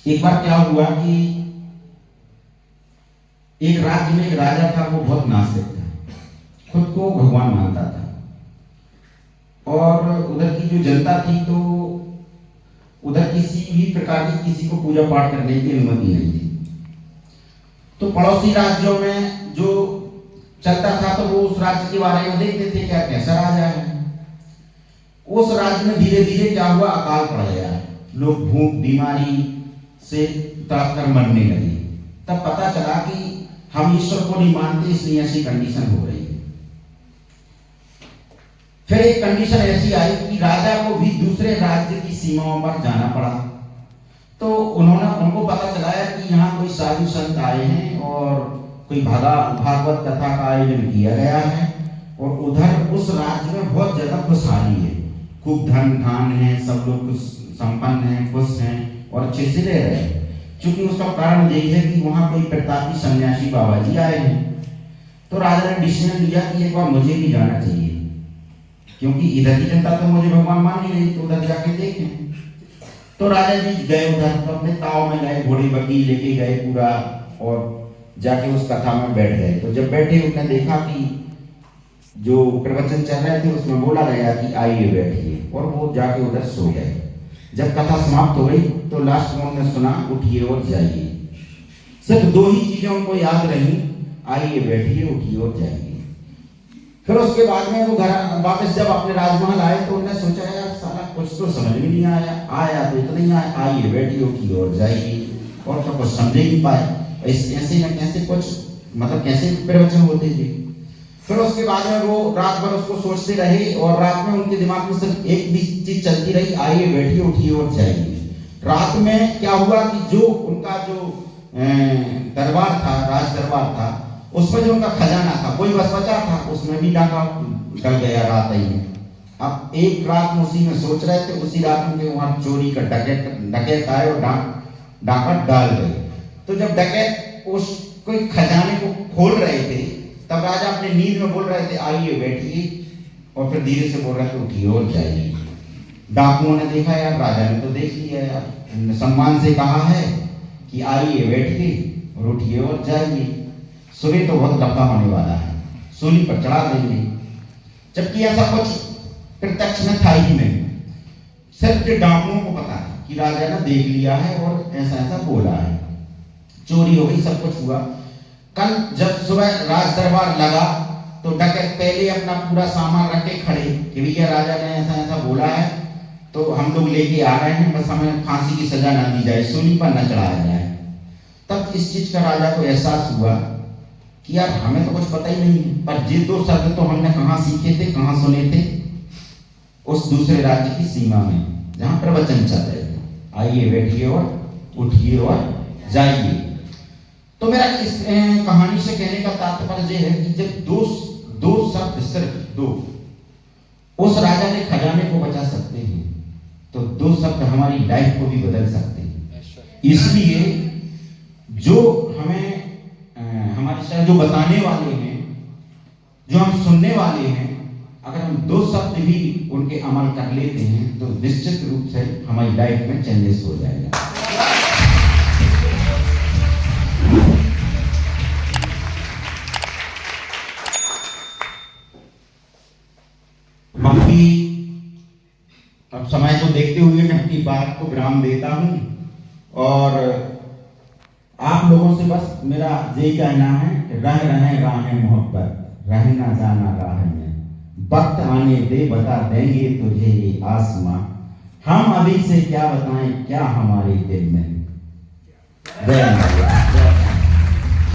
एक बार क्या हुआ कि एक राज्य में एक राजा था, वो बहुत नास्तिक था, खुद को भगवान मानता था, और उधर की जो जनता थी तो उधर किसी भी प्रकार की किसी को पूजा पाठ करने की अनुमति नहीं थी। तो पड़ोसी राज्यों में जो चलता था तो वो उस राज्य के बारे में देखते थे, क्या कैसा राजा है। उस राज्य में धीरे धीरे क्या हुआ, अकाल पड़ गया, लोग भूख बीमारी से तड़प कर मरने लगे। तब पता चला कि हम ईश्वर को नहीं मानते, इसलिए ऐसी कंडीशन हो रही है। फिर एक कंडीशन ऐसी आई कि राजा को भी दूसरे राज्य की सीमाओं पर जाना पड़ा। तो उनको पता चलाया कि यहाँ कोई साधु संत आए हैं और कोई भागवत कथा का आयोजन किया गया है, और उधर उस राज्य में बहुत ज्यादा खुशहाली है, खूब धन धान है, सब लोग संपन्न हैं, खुश हैं और अच्छे से रह रहे हैं। क्योंकि उसका कारण यही है कि वहां कोई प्रतापी सन्यासी बाबा जी आए हैं। तो राजा ने डिसीजन लिया कि एक बार मुझे भी जाना चाहिए, क्योंकि इधर की जनता तो मुझे भगवान मान नहीं रही, तो उधर जाके देखें। तो राजा जी गए उधर, तो अपने ताव में गए, घोड़ी बग्गी लेके गए पूरा, और जाके उस कथा में बैठ गए। तो जब बैठे उन्होंने देखा कि जो प्रवचन चल रहे थे उसमें बोला गया कि आइए बैठिए, और वो जाके उधर सो गए। जब कथा समाप्त हो गई तो लास्ट में उन्होंने सुना, उठिए और जाइए। सिर्फ दो ही चीजें उनको याद रही, आइए बैठिए, उठिए और जाइए। फिर उसके बाद में वो घर वापस जब अपने राजमहल आए तो उन्होंने सोचा, यार साला कुछ तो समझ में नहीं आया तो इतना ही आया, आइए बैठिए, उठिए और जाइए, और तो कुछ समझ ही नहीं पाए। ऐसे न कैसे कुछ मतलब कैसे प्रवचन होते थे। फिर उसके बाद में वो रात भर उसको सोचते रहे, और रात में उनके दिमाग में सिर्फ एक भी चीज चलती रही, आइए बैठिए, उठिए और जाइए। रात में क्या हुआ कि जो उनका जो दरबार था, राज दरबार था, उसमें जो उनका खजाना था कोई बस बचा था, उसमें भी डाका डल गया रात ही में। अब एक रात में उसी में सोच रहे थे, उसी रात उनके वहां चोरी का डकैत आए और डाका डाल गए। तो जब डकैत उस कोई खजाने को खोल रहे थे, तब राजा अपने नींद में बोल रहे थे, आइए बैठिए, और फिर धीरे से बोल रहे थे, उठिए और जाइए। डाकुओं ने देखा, यार राजा ने तो देख लिया, यार सम्मान से कहा है कि आइए बैठिए और उठिए और जाइए, सुबह तो बहुत लंबा होने वाला है, सूली पर चढ़ा देंगे। जबकि ऐसा कुछ प्रत्यक्ष में था ही नहीं, सिर्फ डाकुओं को पता है कि राजा ने देख लिया है और ऐसा ऐसा बोला है। चोरी हो गई, सब कुछ हुआ। कल जब सुबह राज दरबार लगा तो डकैत पहले अपना पूरा सामान रख के खड़े कि भैया राजा ने ऐसा ऐसा बोला है, तो हम लोग लेके आ रहे हैं, बस हमें फांसी की सजा ना दी जाए, सूली पर न चढ़ाया जाए। तब इस चीज का राजा को एहसास हुआ कि यार हमें तो कुछ पता ही नहीं, पर ये दो शब्द तो हमने कहाँ सीखे थे, कहाँ सुने थे, उस दूसरे राज्य की सीमा में जहाँ प्रवचन चल रहे थे, आइए बैठिए और उठिए और जाइए। तो मेरा इस कहानी से कहने का तात्पर्य यह है कि जब दो शब्द, सिर्फ दो, उस राजा ने खजाने को बचा सकते हैं, तो दो शब्द हमारी लाइफ को भी बदल सकते हैं। इसलिए जो हमें हमारे साथ जो बताने वाले हैं, जो हम सुनने वाले हैं, अगर हम दो शब्द भी उनके अमल कर लेते हैं तो निश्चित रूप से हमारी लाइफ में चेंजेस हो जाएगा। बाकी अब समय को देखते हुए मैं अपनी बात को विराम देता हूं, और आप लोगों से बस मेरा यही कहना है कि रह रहे राहें मोहब्बत, रहना जाना राह में, वक्त आने दे बता देंगे तुझे ये आसमां, हम अभी से क्या बताएं क्या हमारे दिल में। जय